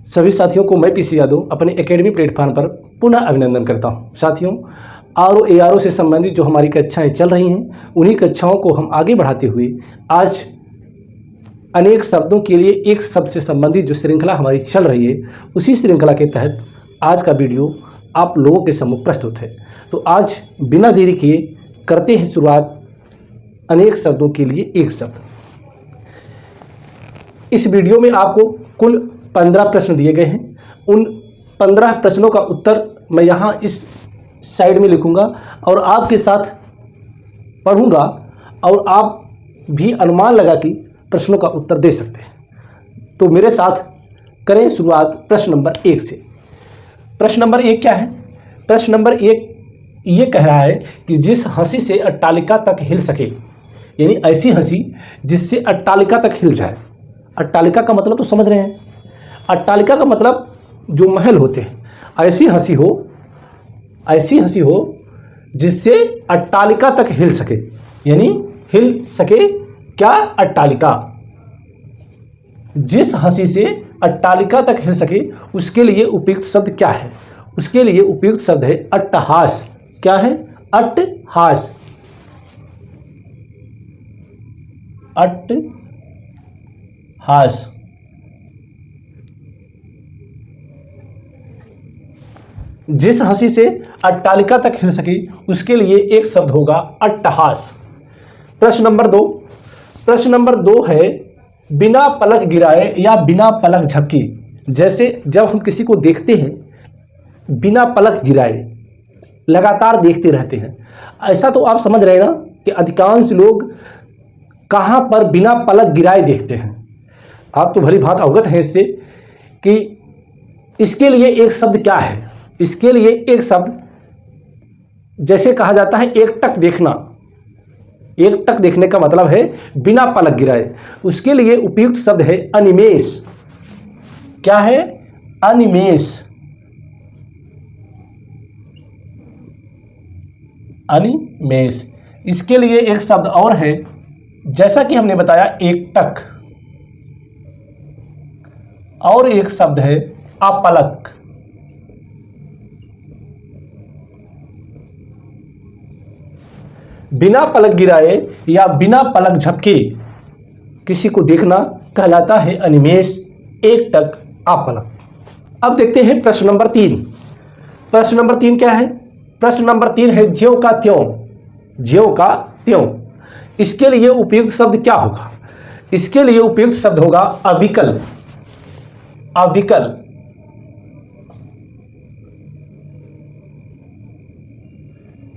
सभी साथियों को मैं पीसी यादव अपने एकेडमी प्लेटफॉर्म पर पुनः अभिनंदन करता हूं। साथियों, आरओ एआरओ से संबंधित जो हमारी कक्षाएं चल रही हैं, उन्हीं कक्षाओं को हम आगे बढ़ाते हुए आज अनेक शब्दों के लिए एक शब्द से संबंधित जो श्रृंखला हमारी चल रही है, उसी श्रृंखला के तहत आज का वीडियो आप लोगों के सम्मुख प्रस्तुत है। तो आज बिना देरी किए करते हैं शुरुआत अनेक शब्दों के लिए एक शब्द। इस वीडियो में आपको कुल 15 प्रश्न दिए गए हैं। उन 15 प्रश्नों का उत्तर मैं यहाँ इस साइड में लिखूँगा और आपके साथ पढ़ूँगा और आप भी अनुमान लगा कि प्रश्नों का उत्तर दे सकते हैं। तो मेरे साथ करें शुरुआत प्रश्न नंबर 1 से। प्रश्न नंबर 1 क्या है? प्रश्न नंबर 1 ये कह रहा है कि जिस हंसी से अट्टालिका तक हिल सके, यानी ऐसी हंसी जिससे अट्टालिका तक हिल जाए। अट्टालिका का मतलब तो समझ रहे हैं। अट्टालिका का मतलब जो महल होते हैं, ऐसी हंसी हो जिससे अट्टालिका तक हिल सके, यानी हिल सके क्या? अट्टालिका। जिस हंसी से अट्टालिका तक हिल सके उसके लिए उपयुक्त शब्द क्या है? उसके लिए उपयुक्त शब्द है अट्टहास। क्या है? अट्टहास। अट्टहास। जिस हंसी से अट्टालिका तक हिल सके उसके लिए एक शब्द होगा अट्टहास। प्रश्न नंबर 2। प्रश्न नंबर 2 है बिना पलक गिराए या बिना पलक झपकी। जैसे जब हम किसी को देखते हैं बिना पलक गिराए, लगातार देखते रहते हैं, ऐसा तो आप समझ रहे हैं ना कि अधिकांश लोग कहाँ पर बिना पलक गिराए देखते हैं। आप तो भली भांति अवगत हैं इससे कि इसके लिए एक शब्द क्या है। इसके लिए एक शब्द जैसे कहा जाता है एकटक देखना। एकटक देखने का मतलब है बिना पलक गिराए। उसके लिए उपयुक्त शब्द है अनिमेष। क्या है? अनिमेष। अनिमेष। इसके लिए एक शब्द और है, जैसा कि हमने बताया एकटक, और एक शब्द है अपलक। बिना पलक गिराए या बिना पलक झपके किसी को देखना कहलाता है अनिमेष, एकटक, अपलक। अब देखते हैं प्रश्न नंबर 3। प्रश्न नंबर 3 क्या है? प्रश्न नंबर 3 है ज्यों का त्यों। ज्यों का त्यों। इसके लिए उपयुक्त शब्द क्या होगा? इसके लिए उपयुक्त शब्द होगा अविकल। अविकल।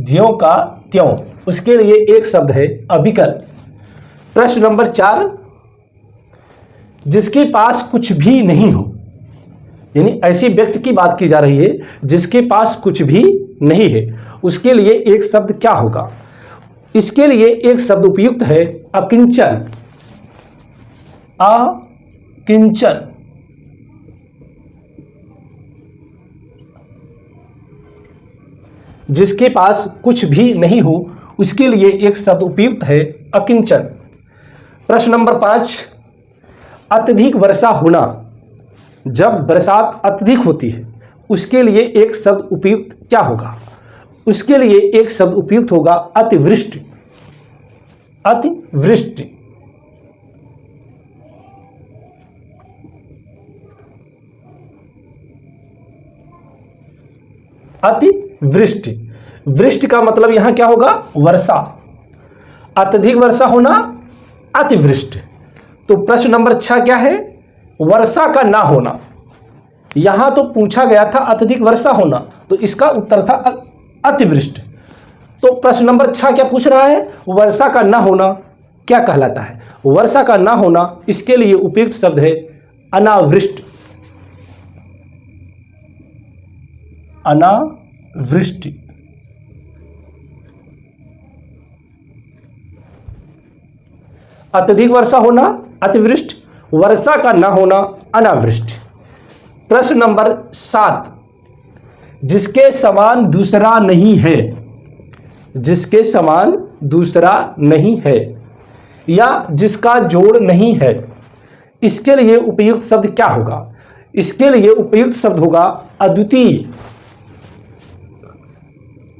ज्यों का त्यों। उसके लिए एक शब्द है अविकल। प्रश्न नंबर 4 जिसके पास कुछ भी नहीं हो, यानी ऐसे व्यक्ति की बात की जा रही है जिसके पास कुछ भी नहीं है, उसके लिए एक शब्द क्या होगा? इसके लिए एक शब्द उपयुक्त है अकिंचन। अकिंचन। जिसके पास कुछ भी नहीं हो उसके लिए एक शब्द उपयुक्त है अकिंचन। प्रश्न नंबर 5 अत्यधिक वर्षा होना। जब बरसात अत्यधिक होती है उसके लिए एक शब्द उपयुक्त क्या होगा? उसके लिए एक शब्द उपयुक्त होगा अतिवृष्टि। अतिवृष्टि। अतिवृष्टि। वृष्टि का मतलब यहां क्या होगा? वर्षा। अत्यधिक वर्षा होना, अतिवृष्टि। तो प्रश्न नंबर 6 क्या है? वर्षा का ना होना। यहां तो पूछा गया था अत्यधिक वर्षा होना, तो इसका उत्तर था अतिवृष्टि। तो प्रश्न नंबर 6 क्या पूछ रहा है? वर्षा का ना होना क्या कहलाता है? वर्षा का ना होना, इसके लिए उपयुक्त शब्द है अनावृष्टि। अनावृष्टि। अत्यधिक वर्षा होना अतिवृष्टि, वर्षा का ना होना अनावृष्टि। प्रश्न नंबर 7 जिसके समान दूसरा नहीं है। जिसके समान दूसरा नहीं है या जिसका जोड़ नहीं है, इसके लिए उपयुक्त शब्द क्या होगा? इसके लिए उपयुक्त शब्द होगा अद्वितीय।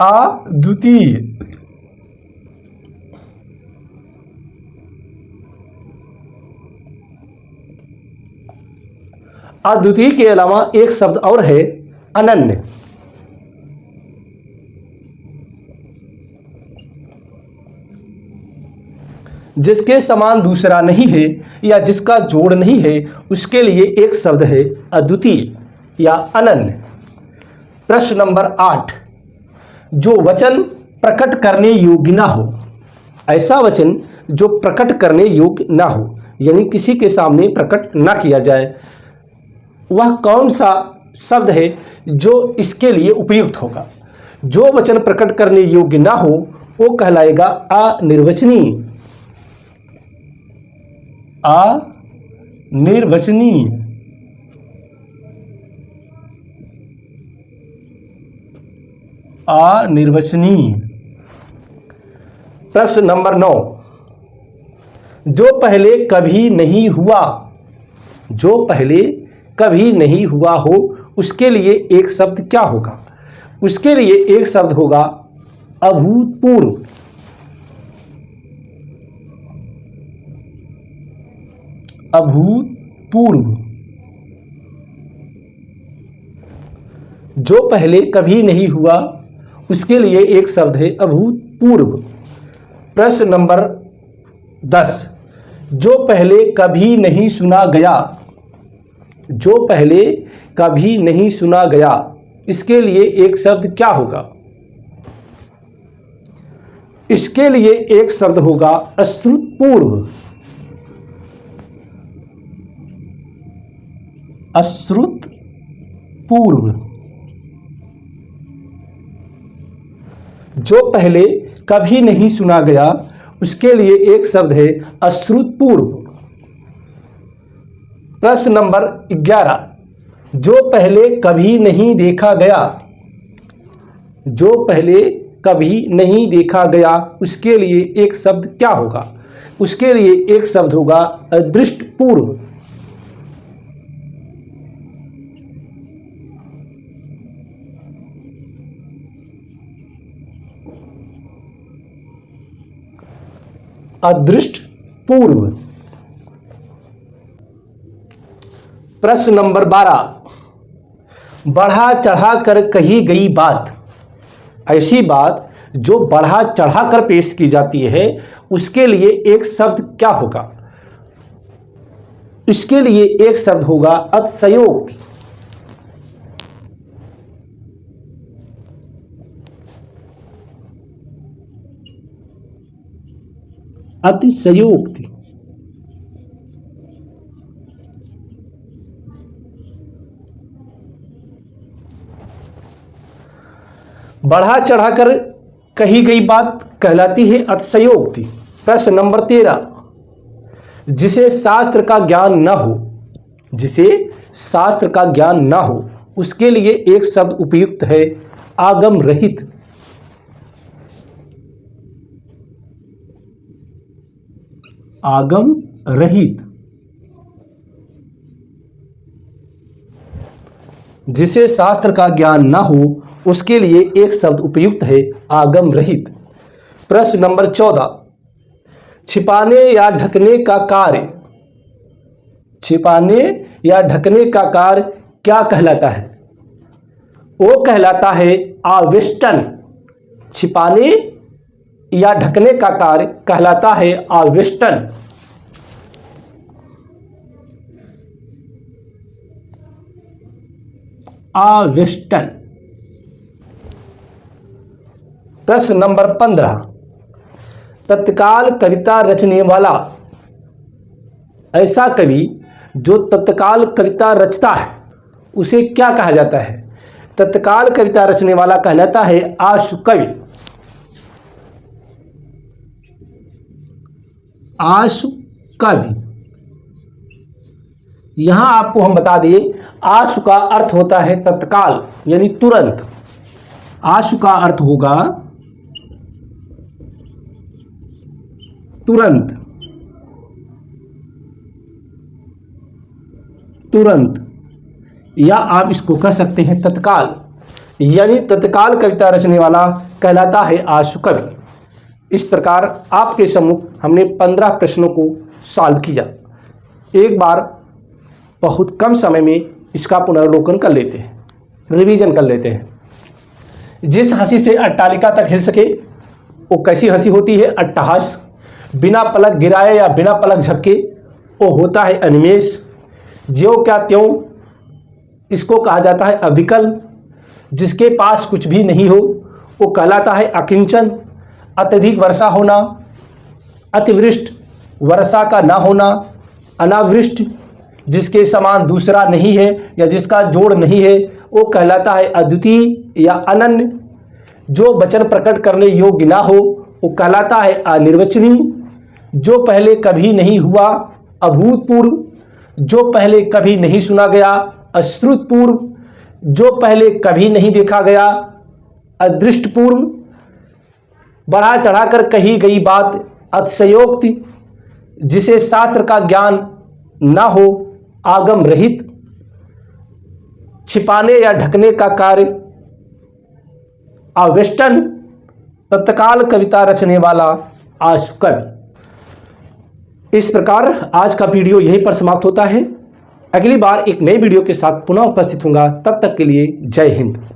अद्वितीय। अद्वितीय के अलावा एक शब्द और है अनन्य। जिसके समान दूसरा नहीं है या जिसका जोड़ नहीं है उसके लिए एक शब्द है अद्वितीय या अनन्य। प्रश्न नंबर 8, जो वचन प्रकट करने योग्य ना हो। ऐसा वचन जो प्रकट करने योग्य ना हो, यानी किसी के सामने प्रकट ना किया जाए, वह कौन सा शब्द है जो इसके लिए उपयुक्त होगा। जो वचन प्रकट करने योग्य ना हो वो कहलाएगा अनिर्वचनीय। अनिर्वचनीय। अनिर्वचनीय। प्रश्न नंबर 9, जो पहले कभी नहीं हुआ। जो पहले कभी नहीं हुआ हो उसके लिए एक शब्द क्या होगा। उसके लिए एक शब्द होगा अभूतपूर्व। अभूतपूर्व। जो पहले कभी नहीं हुआ उसके लिए एक शब्द है अभूतपूर्व। प्रश्न नंबर 10, जो पहले कभी नहीं सुना गया। जो पहले कभी नहीं सुना गया इसके लिए एक शब्द क्या होगा। इसके लिए एक शब्द होगा अश्रुतपूर्व। अश्रुतपूर्व। जो पहले कभी नहीं सुना गया उसके लिए एक शब्द है अश्रुतपूर्व। प्रश्न नंबर 11, जो पहले कभी नहीं देखा गया। जो पहले कभी नहीं देखा गया उसके लिए एक शब्द क्या होगा। उसके लिए एक शब्द होगा अदृष्टपूर्व। अदृष्टपूर्व। प्रश्न नंबर 12, बढ़ा चढ़ा कर कही गई बात। ऐसी बात जो बढ़ा चढ़ा कर पेश की जाती है उसके लिए एक शब्द क्या होगा। इसके लिए एक शब्द होगा अतिशयोक्ति। अतिशयोक्ति। बढ़ा चढ़ाकर कही गई बात कहलाती है अतिशयोक्ति। प्रश्न नंबर 13, जिसे शास्त्र का ज्ञान न हो। जिसे शास्त्र का ज्ञान न हो उसके लिए एक शब्द उपयुक्त है आगम रहित। आगम रहित। जिसे शास्त्र का ज्ञान न हो उसके लिए एक शब्द उपयुक्त है आगम रहित। प्रश्न नंबर 14, छिपाने या ढकने का कार्य। छिपाने या ढकने का कार्य क्या कहलाता है। वो कहलाता है आवेष्टन। छिपाने या ढकने का कार्य कहलाता है आवेष्टन। आवेष्टन। प्रश्न नंबर 15, तत्काल कविता रचने वाला। ऐसा कवि जो तत्काल कविता रचता है उसे क्या कहा जाता है। तत्काल कविता रचने वाला कहलाता है आशु कवि। आशु कवि। यहां आपको हम बता दें आशु का अर्थ होता है तत्काल यानी तुरंत। आशु का अर्थ होगा तुरंत। तुरंत। या आप इसको कह सकते हैं तत्काल, यानी तत्काल कविता रचने वाला कहलाता है आशु कवि। इस प्रकार आपके सम्मुख हमने 15 प्रश्नों को सॉल्व किया। एक बार बहुत कम समय में इसका पुनर्लोकन कर लेते हैं, रिवीजन कर लेते हैं। जिस हंसी से अट्टालिका तक हिल सके वो कैसी हंसी होती है? अट्टहास। बिना पलक गिराए या बिना पलक झपके वो होता है अनिमेष। ज्यों क्या त्यों इसको कहा जाता है अविकल। जिसके पास कुछ भी नहीं हो वो कहलाता है अकिंचन। अत्यधिक वर्षा होना, अतिवृष्ट, वर्षा का ना होना, अनावृष्ट, जिसके समान दूसरा नहीं है या जिसका जोड़ नहीं है वो कहलाता है अद्वितीय या अनन्य। जो वचन प्रकट करने योग्य ना हो वो कहलाता है अनिर्वचनीय। जो पहले कभी नहीं हुआ अभूतपूर्व। जो पहले कभी नहीं सुना गया अश्रुतपूर्व। जो पहले कभी नहीं देखा गया अदृष्टपूर्व। बढ़ा चढ़ाकर कही गई बात अतिशयोक्ति। जिसे शास्त्र का ज्ञान ना हो आगम रहित। छिपाने या ढकने का कार्य अवेष्टन। तत्काल कविता रचने वाला आशु कवि। इस प्रकार आज का वीडियो यहीं पर समाप्त होता है। अगली बार एक नई वीडियो के साथ पुनः उपस्थित होऊंगा। तब तक के लिए जय हिंद।